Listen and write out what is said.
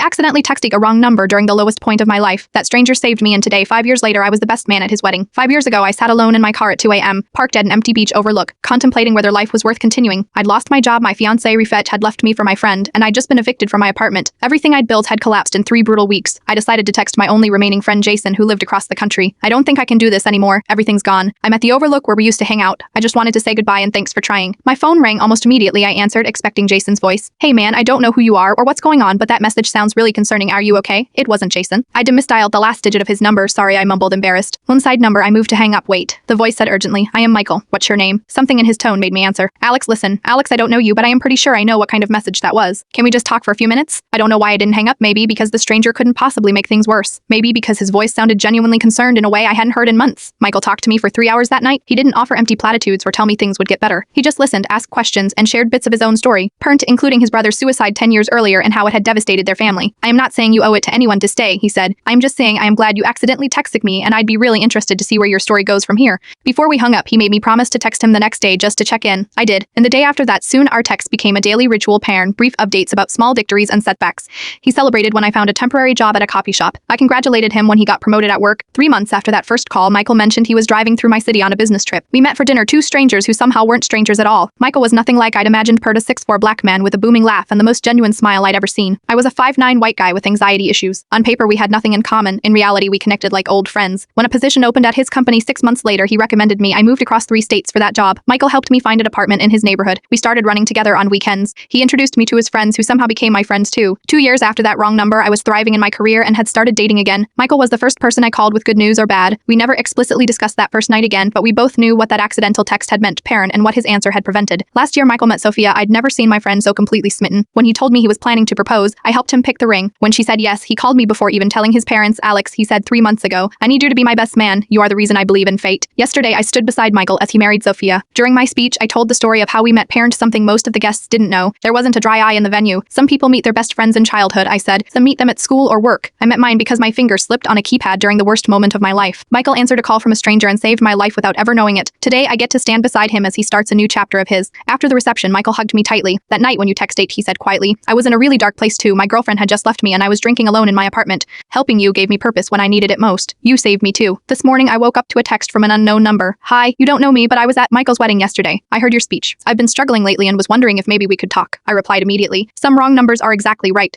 accidentally texting a wrong number during the lowest point of my life. That stranger saved me, and today, 5 years later, I was the best man at his wedding. 5 years ago, I sat alone in my car at 2 a.m., parked at an empty beach overlook, contemplating whether life was worth continuing. I'd lost my job, my fiancé Rifet had left me for my friend, and I'd just been evicted from my apartment. Everything I'd built had collapsed in 3 brutal weeks. I decided to text my only remaining friend Jason, who lived across the country. I don't think I can do this anymore. Everything's gone. I'm at the overlook where we used to hang out. I just wanted to say goodbye and thanks for trying. My phone rang almost immediately. I answered, expecting Jason's voice. Hey man, I don't know who you are or what's going on, but that message sounds really concerning. Are you okay? It wasn't Jason. I misdialed the last digit of his number. Sorry, I mumbled, embarrassed. One side number. I moved to hang up. Wait. The voice said urgently. I am Michael. What's your name? Something in his tone made me answer. Alex, listen. Alex, I don't know you, but I am pretty sure I know what kind of message that was. Can we just talk for a few minutes? I don't know why I didn't hang up. Maybe because the stranger couldn't possibly make things worse. Maybe because his voice sounded genuinely concerned in a way I hadn't heard in months. Michael talked to me for 3 hours that night. He didn't offer empty platitudes or tell me things would get better. He just listened, asked questions, and shared bits of his own story, including his brother's suicide 10 years earlier and how it had devastated their family. I am not saying you owe it to anyone to stay, he said. I am just saying I am glad you accidentally texted me, and I'd be really interested to see where your story goes from here. Before we hung up, he made me promise to text him the next day just to check in. I did. And the day after that, soon our texts became a daily ritual pattern, brief updates about small victories and setbacks. He celebrated when I found a temporary job at a coffee shop. I congratulated him when he got promoted at work. 3 months after that first call, Michael mentioned he was driving through my city on a business trip. We met for dinner, 2 strangers who somehow weren't strangers at all. Michael was nothing like I'd imagined, a 6'4" black man with a booming laugh and the most genuine smile I'd ever seen. I was a 5'9" white guy with anxiety issues. On paper, we had nothing in common. In reality, we connected like old friends. When a position opened at his company 6 months later, he recommended me. I moved across 3 states for that job. Michael helped me find an apartment in his neighborhood. We started running together on weekends. He introduced me to his friends, who somehow became my friends too. 2 years after that wrong number, I was thriving in my career and had started dating again. Michael was the first person I called with good news or bad. We never explicitly discussed that first night again, but we both knew what that accidental text had meant, parent, and what his answer had prevented. Last year, Michael met Sophia. I'd never seen my friend so completely smitten. When he told me he was planning to propose, I helped him pick the ring. When she said yes, he called me before even telling his parents. Alex, he said 3 months ago, I need you to be my best man. You are the reason I believe in fate. Yesterday, I stood beside Michael as he married Sophia. During my speech, I told the story of how we met, parent, something most of the guests didn't know. There wasn't a dry eye in the venue. Some people meet their best friends in childhood, I said. Some meet them at school or work. I met mine because my finger slipped on a keypad during the worst moment of my life. Michael answered a call from a stranger and saved my life without ever knowing it. Today, I get to stand beside him as he starts a new chapter of his. After the reception, Michael hugged me tightly. That night when you text date, he said quietly, I was in a really dark place too. My girlfriend had just left me and I was drinking alone in my apartment. Helping you gave me purpose when I needed it most. You saved me too. This morning, I woke up to a text from an unknown number. Hi, you don't know me, but I was at Michael's wedding yesterday. I heard your speech. I've been struggling lately and was wondering if maybe we could talk. I replied immediately. Some wrong numbers are exactly right.